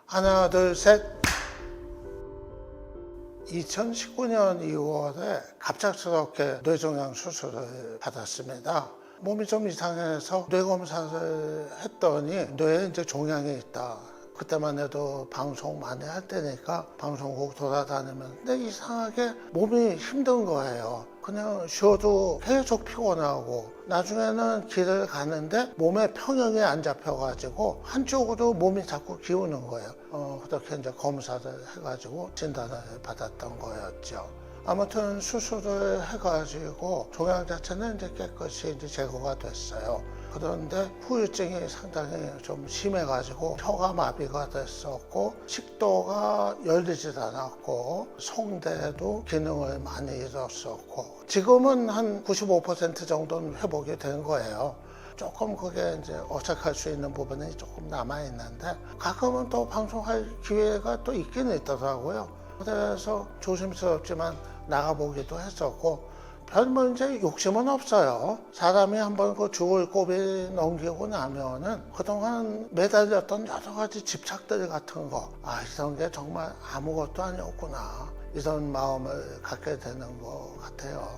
하나, 둘, 셋. 2019년 2월에 갑작스럽게 뇌종양 수술을 받았습니다. 몸이 좀 이상해서 뇌검사를 했더니 뇌에 이제 종양이 있다. 그때만 해도 방송 많이 할 때니까 방송국 돌아다니면 근데 이상하게 몸이 힘든 거예요. 그냥 쉬어도 계속 피곤하고 나중에는 길을 가는데 몸에 평형이 안 잡혀가지고 한쪽으로 몸이 자꾸 기우는 거예요. 그렇게 이제 검사를 해가지고 진단을 받았던 거였죠. 아무튼 수술을 해가지고 종양 자체는 이제 깨끗이 이제 제거가 됐어요. 그런데 후유증이 상당히 좀 심해가지고 혀가 마비가 됐었고 식도가 열리질 않았고 성대도 기능을 많이 잃었었고 지금은 한 95% 정도는 회복이 된 거예요. 조금 그게 이제 어색할 수 있는 부분이 조금 남아있는데 가끔은 또 방송할 기회가 또 있긴 있더라고요. 그래서 조심스럽지만 나가보기도 했었고 별뭐 이제 욕심은 없어요. 사람이 한번 그 죽을 고비 넘기고 나면은 그동안 매달렸던 여러 가지 집착들 같은 거, 이런 게 정말 아무것도 아니었구나. 이런 마음을 갖게 되는 것 같아요.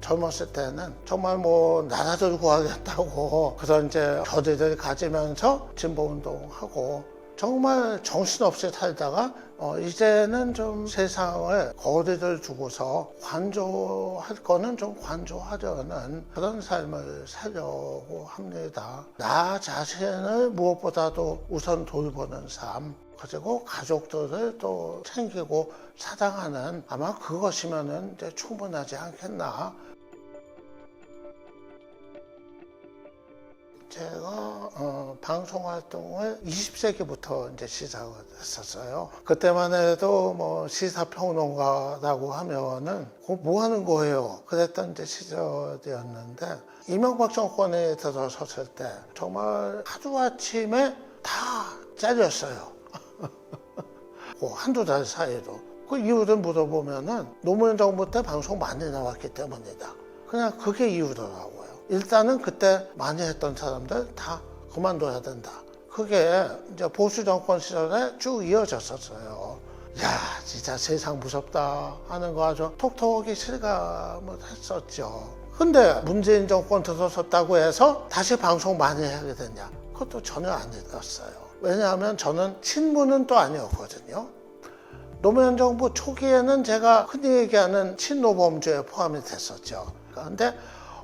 젊었을 때는 정말 뭐 나라를 구하겠다고 그런 이제 결의를 가지면서 진보운동하고 정말 정신없이 살다가 이제는 좀 세상을 거리를 두고서 관조할 거는 좀 관조하려는 그런 삶을 살려고 합니다. 나 자신을 무엇보다도 우선 돌보는 삶, 그리고 가족들을 또 챙기고 사랑하는 아마 그것이면은 이제 충분하지 않겠나. 제가 방송 활동을 20세기부터 이제 시작을 했었어요. 그때만 해도 뭐 시사평론가라고 하면은 뭐 하는 거예요? 그랬던 이제 시절이었는데 이명박 정권에 들어섰을 때 정말 하루아침에 다 잘렸어요. 한두 달 사이로. 그 이유를 물어보면은 노무현 정부 때 방송 많이 나왔기 때문이다. 그냥 그게 이유더라고요. 일단은 그때 많이 했던 사람들 다 그만둬야 된다. 그게 이제 보수 정권 시절에 쭉 이어졌었어요. 야, 진짜 세상 무섭다 하는 거 아주 톡톡히 실감을 했었죠. 근데 문재인 정권 들어섰다고 해서 다시 방송 많이 하게 됐냐? 그것도 전혀 아니었어요. 왜냐하면 저는 친문은 또 아니었거든요. 노무현 정부 초기에는 제가 흔히 얘기하는 친노범주에 포함이 됐었죠. 그런데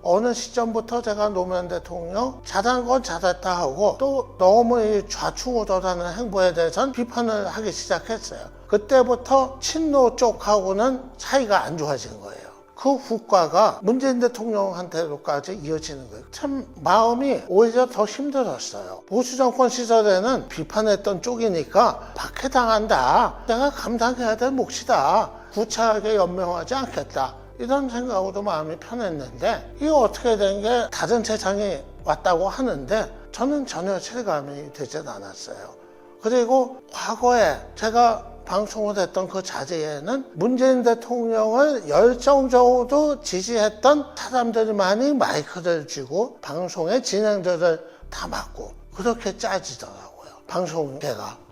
어느 시점부터 제가 노무현 대통령 잘한 건 잘했다 하고 또 너무 좌충우돌하는 행보에 대해서는 비판을 하기 시작했어요. 그때부터 친노 쪽하고는 사이가 안 좋아진 거예요. 그 후과가 문재인 대통령한테로까지 이어지는 거예요. 참 마음이 오히려 더 힘들었어요. 보수 정권 시절에는 비판했던 쪽이니까 박해당한다. 내가 감당해야 될 몫이다. 구차하게 연명하지 않겠다. 이런 생각으로 마음이 편했는데 이게 어떻게 된 게 다른 세상이 왔다고 하는데 저는 전혀 실감이 되진 않았어요. 그리고 과거에 제가 방송을 했던 그 자리에는 문재인 대통령을 열정적으로 지지했던 사람들만이 마이크를 쥐고 방송의 진행들을 다 맡고 그렇게 짜지더라고요. 방송계가.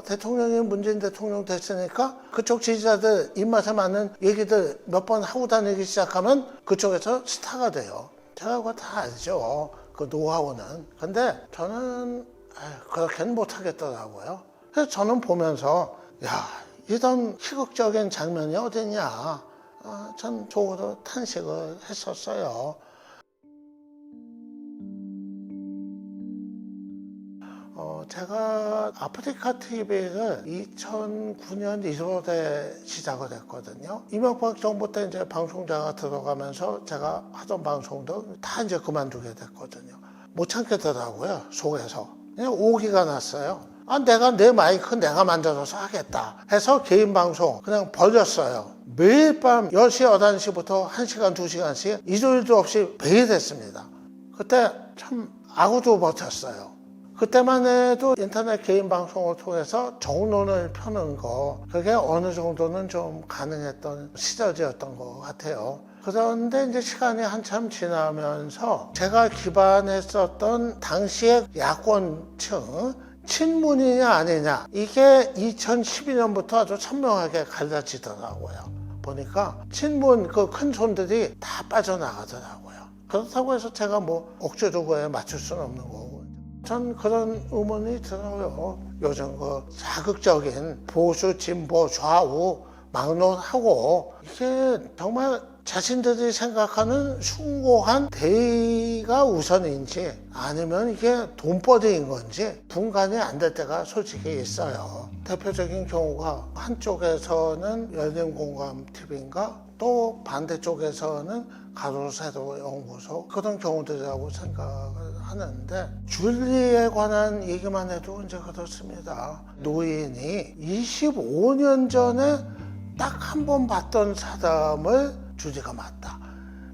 대통령이 문재인 대통령 됐으니까 그쪽 지지자들 입맛에 맞는 얘기들 몇 번 하고 다니기 시작하면 그쪽에서 스타가 돼요. 제가 그거 다 알죠. 그 노하우는. 근데 저는 그렇게는 못하겠더라고요. 그래서 저는 보면서 야, 이런 희극적인 장면이 어딨냐. 전 속으로 탄식을 했었어요. 제가 아프리카 TV를 2009년 1월에 시작을 했거든요. 이명박 정부 때 이제 방송자가 들어가면서 제가 하던 방송도 다 이제 그만두게 됐거든요. 못 참겠더라고요, 속에서. 그냥 오기가 났어요. 내가 내 마이크 내가 만들어서 하겠다 해서 개인 방송 그냥 벌렸어요. 매일 밤 10시, 11시부터 1시간, 2시간씩 일요일도 없이 매일 했습니다. 그때 참 아구도 버텼어요. 그때만 해도 인터넷 개인 방송을 통해서 정론을 펴는 거 그게 어느 정도는 좀 가능했던 시절이었던 것 같아요. 그런데 이제 시간이 한참 지나면서 제가 기반했었던 당시의 야권층 친문이냐 아니냐 이게 2012년부터 아주 선명하게 갈라지더라고요. 보니까 친문 그 큰 손들이 다 빠져나가더라고요. 그렇다고 해서 제가 뭐 억지로 그에 맞출 수는 없는 거고. 전 그런 의문이 들어요. 요즘 그 자극적인 보수, 진보, 좌우 막론하고 이게 정말 자신들이 생각하는 숭고한 대의가 우선인지 아니면 이게 돈벌이인 건지 분간이 안 될 때가 솔직히 있어요. 대표적인 경우가 한쪽에서는 열린공감TV인가 또 반대쪽에서는 가로세로 연구소 그런 경우들이라고 생각을 하는데 줄리에 관한 얘기만 해도 이제 그렇습니다. 노인이 25년 전에 딱 한 번 봤던 사람을 주제가 맞다.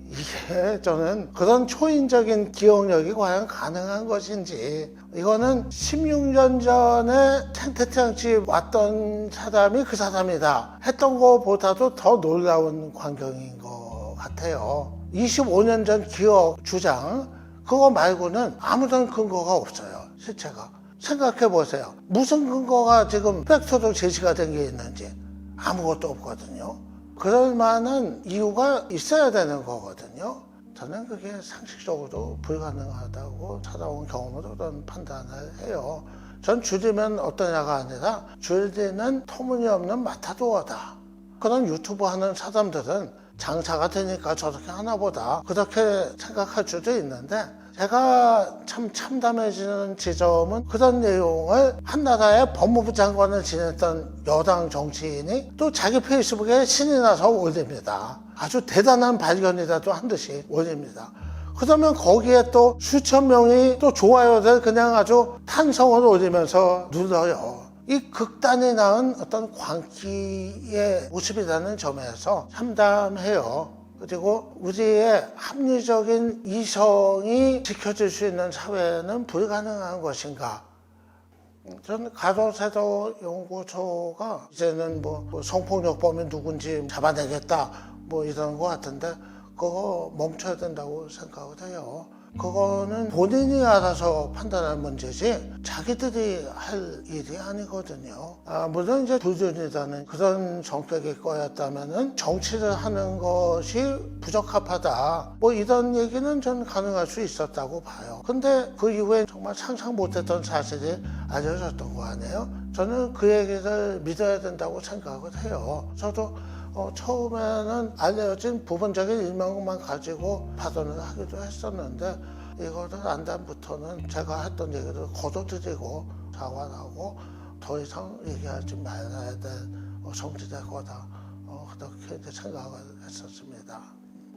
이게 저는 그런 초인적인 기억력이 과연 가능한 것인지 이거는 16년 전에 생태장치 왔던 사람이 그 사람이다 했던 것보다도 더 놀라운 광경인 것 같아요. 25년 전 기억 주장 그거 말고는 아무런 근거가 없어요. 실체가. 생각해 보세요. 무슨 근거가 지금 팩트로 제시가 된 게 있는지 아무것도 없거든요. 그럴 만한 이유가 있어야 되는 거거든요. 저는 그게 상식적으로 불가능하다고 살아온 경험으로 그런 판단을 해요. 전 줄리면 어떠냐가 아니라 줄리는 터무니없는 마타도어다. 그런 유튜브 하는 사람들은 장사가 되니까 저렇게 하나 보다 그렇게 생각할 수도 있는데 제가 참 참담해지는 지점은 그런 내용을 한 나라의 법무부 장관을 지냈던 여당 정치인이 또 자기 페이스북에 신이 나서 올립니다. 아주 대단한 발견이라도 한 듯이 올립니다. 그러면 거기에 또 수천 명이 또 좋아요를 그냥 아주 탄성을 올리면서 눌러요. 이 극단이 낳은 어떤 광기의 모습이라는 점에서 참담해요. 그리고 우리의 합리적인 이성이 지켜질 수 있는 사회는 불가능한 것인가? 저는 가로세로 연구소가 이제는 뭐 성폭력범이 누군지 잡아내겠다 뭐 이런 것 같은데 그거 멈춰야 된다고 생각을 해요. 그거는 본인이 알아서 판단할 문제지 자기들이 할 일이 아니거든요. 물론 이제 불륜이라는 그런 성격의 거였다면은 정치를 하는 것이 부적합하다 뭐 이런 얘기는 전 가능할 수 있었다고 봐요. 근데 그 이후에 정말 상상 못했던 사실이 알려졌던 거 아니에요? 저는 그 얘기를 믿어야 된다고 생각을 해요. 저도 처음에는 알려진 부분적인 일명만 가지고 파선을 하기도 했었는데 이거를 안 다음부터는 제가 했던 얘기를 거둬들이고 사과하고 더 이상 얘기하지 말아야 될 성질의 거다 그렇게 이제 생각을 했었습니다.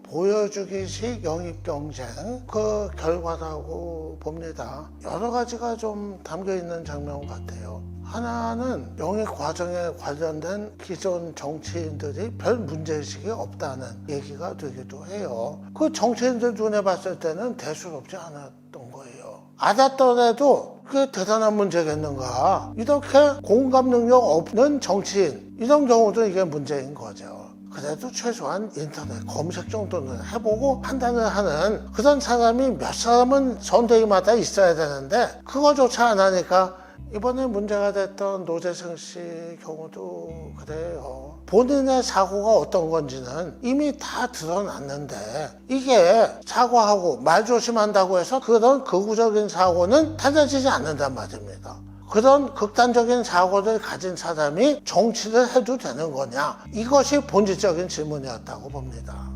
보여주기식 영입경쟁 그 결과라고 봅니다. 여러 가지가 좀 담겨있는 장면 같아요. 하나는 영입 과정에 관련된 기존 정치인들이 별 문제의식이 없다는 얘기가 되기도 해요. 그 정치인들 눈에 봤을 때는 대수롭지 않았던 거예요. 알았더라도 그게 대단한 문제겠는가. 이렇게 공감 능력 없는 정치인 이런 경우도 이게 문제인 거죠. 그래도 최소한 인터넷 검색 정도는 해보고 판단을 하는 그런 사람이 몇 사람은 선대위마다 있어야 되는데 그거조차 안 하니까 이번에 문제가 됐던 노재승 씨 경우도 그래요. 본인의 사고가 어떤 건지는 이미 다 드러났는데 이게 사과하고 말조심한다고 해서 그런 극우적인 사고는 달라지지 않는단 말입니다. 그런 극단적인 사고를 가진 사람이 정치를 해도 되는 거냐? 이것이 본질적인 질문이었다고 봅니다.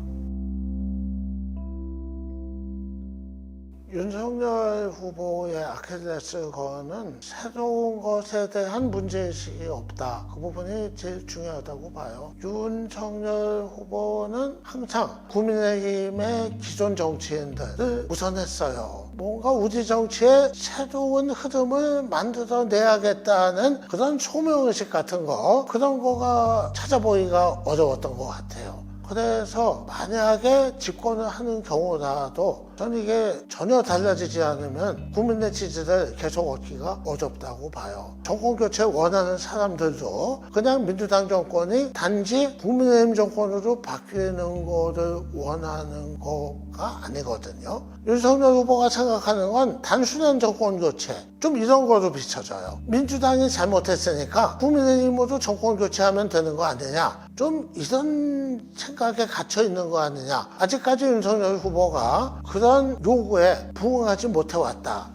윤석열 후보의 아킬레스건은 새로운 것에 대한 문제의식이 없다. 그 부분이 제일 중요하다고 봐요. 윤석열 후보는 항상 국민의힘의 기존 정치인들을 우선했어요. 뭔가 우리 정치에 새로운 흐름을 만들어내야겠다는 그런 소명의식 같은 거 그런 거가 찾아보기가 어려웠던 것 같아요. 그래서 만약에 집권을 하는 경우라도 저는 이게 전혀 달라지지 않으면 국민의 지지를 계속 얻기가 어렵다고 봐요. 정권교체 원하는 사람들도 그냥 민주당 정권이 단지 국민의힘 정권으로 바뀌는 거를 원하는 거가 아니거든요. 윤석열 후보가 생각하는 건 단순한 정권 교체, 좀 이런 거로 비춰져요. 민주당이 잘못했으니까 국민의힘으로 정권 교체하면 되는 거 아니냐, 좀 이런 생각에 갇혀 있는 거 아니냐. 아직까지 윤석열 후보가 그런 요구에 부응하지 못해왔다.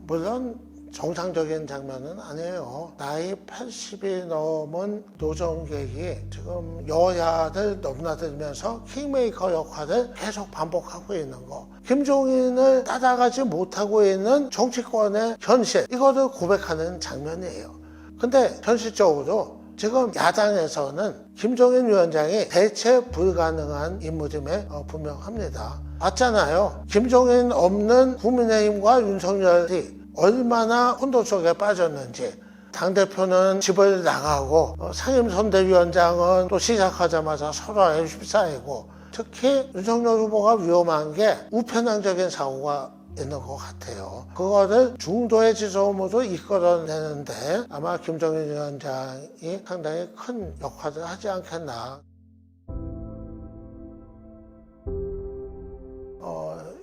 물론 정상적인 장면은 아니에요. 나이 80이 넘은 노정객이 지금 여야를 넘나들면서 킹메이커 역할을 계속 반복하고 있는 거, 김종인을 따라가지 못하고 있는 정치권의 현실, 이거를 고백하는 장면이에요. 근데 현실적으로 지금 야당에서는 김종인 위원장이 대체 불가능한 인물임에 분명합니다. 봤잖아요. 김종인 없는 국민의힘과 윤석열이 얼마나 혼돈 속에 빠졌는지. 당대표는 집을 나가고 상임선대위원장은 또 시작하자마자 서로에 휩싸이고, 특히 윤석열 후보가 위험한 게 우편향적인 사고가 있는 것 같아요. 그거를 중도의 지점으로 이끌어내는데 아마 김종인 위원장이 상당히 큰 역할을 하지 않겠나.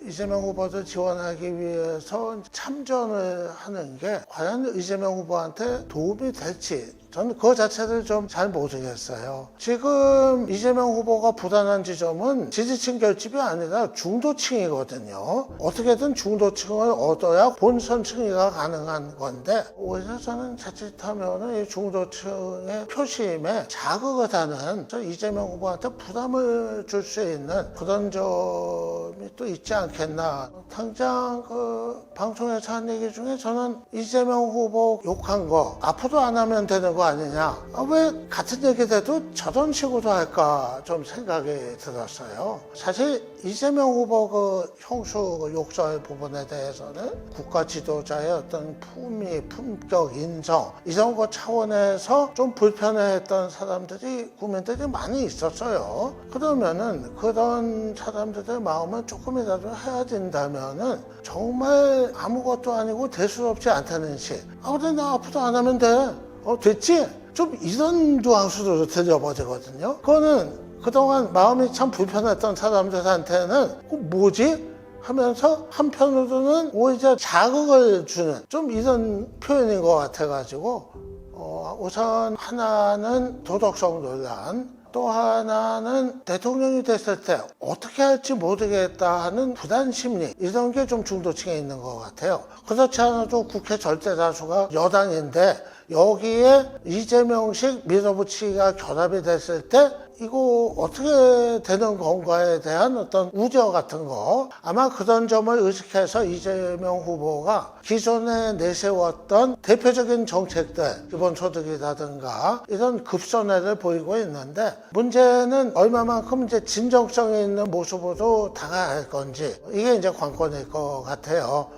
이재명 후보를 지원하기 위해서 참전을 하는 게 과연 이재명 후보한테 도움이 될지 저는 그 자체를 좀 잘 모르겠어요. 지금 이재명 후보가 불안한 지점은 지지층 결집이 아니라 중도층이거든요. 어떻게든 중도층을 얻어야 본선 승리가 가능한 건데, 오히려 저는 자칫하면 이 중도층의 표심에 자극을 하는 이재명 후보한테 부담을 줄 수 있는 그런 점이 또 있지 않겠나. 당장 그 방송에서 한 얘기 중에 저는 이재명 후보 욕한 거 앞으로 안 하면 되는 거 아니냐. 왜 같은 얘기 돼도 저런 식으로 할까 좀 생각이 들었어요. 사실 이재명 후보 그 형수 그 욕설 부분에 대해서는 국가 지도자의 어떤 품위, 품격, 인성 이런 거 차원에서 좀 불편해했던 사람들이, 국민들이 많이 있었어요. 그러면은 그런 사람들의 마음을 조금이라도 헤아린다면은 정말 아무것도 아니고 대수롭지 않다는 식. 그래 나 앞으로 안 하면 돼. 됐지? 좀 이런 뉘앙스로 들려버리거든요. 그거는 그동안 마음이 참 불편했던 사람들한테는 뭐지? 하면서 한편으로는 오히려 자극을 주는 좀 이런 표현인 것 같아가지고 우선 하나는 도덕성 논란, 또 하나는 대통령이 됐을 때 어떻게 할지 모르겠다 하는 불안 심리, 이런 게 좀 중도층에 있는 것 같아요. 그렇지 않아도 국회 절대다수가 여당인데 여기에 이재명식 밀어붙이기가 결합이 됐을 때 이거 어떻게 되는 건가에 대한 어떤 우려 같은 거, 아마 그런 점을 의식해서 이재명 후보가 기존에 내세웠던 대표적인 정책들, 기본소득이라든가 이런 급선회를 보이고 있는데, 문제는 얼마만큼 이제 진정성이 있는 모습으로 다가갈 건지, 이게 이제 관건일 것 같아요.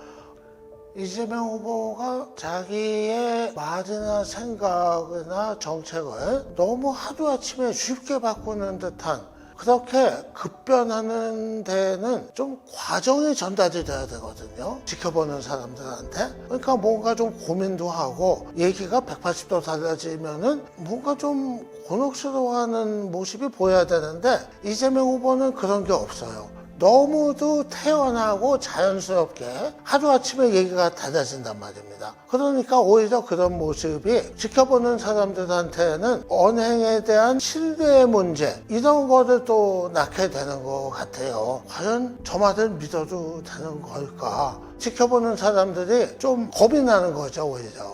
이재명 후보가 자기의 말이나 생각이나 정책을 너무 하루아침에 쉽게 바꾸는 듯한, 그렇게 급변하는 데는 좀 과정이 전달이 돼야 되거든요. 지켜보는 사람들한테. 그러니까 뭔가 좀 고민도 하고, 얘기가 180도 달라지면은 뭔가 좀 곤혹스러워하는 모습이 보여야 되는데, 이재명 후보는 그런 게 없어요. 너무도 태연하고 자연스럽게 하루아침에 얘기가 달라진단 말입니다. 그러니까 오히려 그런 모습이 지켜보는 사람들한테는 언행에 대한 신뢰의 문제, 이런 거를 또 낳게 되는 것 같아요. 과연 저 말을 믿어도 되는 걸까? 지켜보는 사람들이 좀 겁이 나는 거죠, 오히려.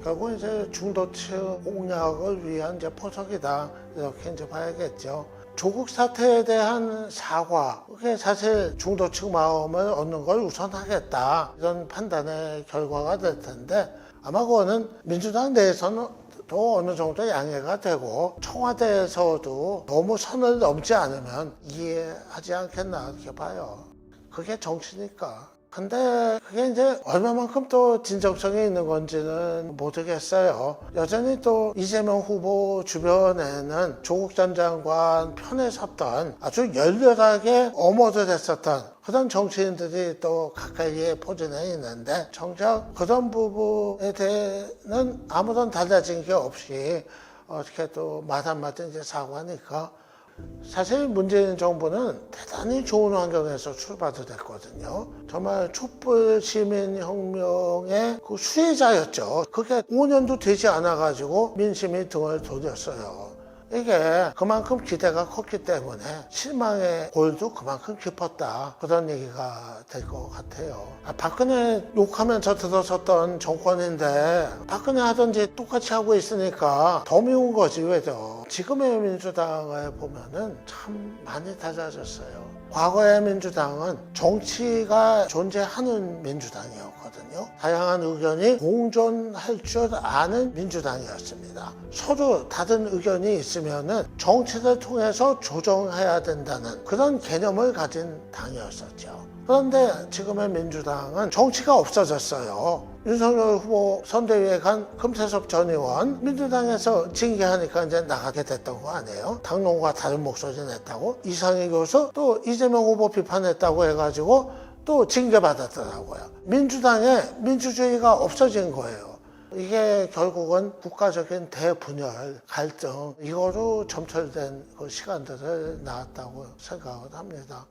결국 이제 중도층 공략을 위한 이제 포석이다, 이렇게 이제 봐야겠죠. 조국 사태에 대한 사과, 그게 사실 중도층 마음을 얻는 걸 우선하겠다, 이런 판단의 결과가 될 텐데, 아마 그거는 민주당 내에서는 또 어느 정도 양해가 되고 청와대에서도 너무 선을 넘지 않으면 이해하지 않겠나, 이렇게 봐요. 그게 정치니까. 근데 그게 이제 얼마만큼 또 진정성이 있는 건지는 모르겠어요. 여전히 또 이재명 후보 주변에는 조국 전 장관 편에 섰던, 아주 열렬하게 엄호를 했었던 그런 정치인들이 또 가까이에 포진해 있는데, 정작 그런 부분에 대해서는 아무런 달라진 게 없이 어떻게 또 말 한마디 이제 사과하니까 사실 문재인 정부는 대단히 좋은 환경에서 출발을 했거든요. 정말 촛불 시민혁명의 그 수혜자였죠. 그게 5년도 되지 않아가지고 민심이 등을 돌렸어요. 이게 그만큼 기대가 컸기 때문에 실망의 골도 그만큼 깊었다. 그런 얘기가 될 것 같아요. 박근혜 욕하면서 들어섰던 정권인데 박근혜 하던지 똑같이 하고 있으니까 더 미운 거지 왜죠. 지금의 민주당을 보면은 참 많이 달라졌어요. 과거의 민주당은 정치가 존재하는 민주당이었거든요. 다양한 의견이 공존할 줄 아는 민주당이었습니다. 서로 다른 의견이 있으면은 정치를 통해서 조정해야 된다는 그런 개념을 가진 당이었었죠. 그런데 지금의 민주당은 정치가 없어졌어요. 윤석열 후보 선대위에 간 금태섭 전 의원 민주당에서 징계하니까 이제 나가게 됐던 거 아니에요? 당론과 다른 목소리 냈다고? 이상희 교수 또 이재명 후보 비판했다고 해가지고 또 징계받았더라고요. 민주당에 민주주의가 없어진 거예요. 이게 결국은 국가적인 대분열, 갈등 이거로 점철된 그 시간들을 낳았다고 생각을 합니다.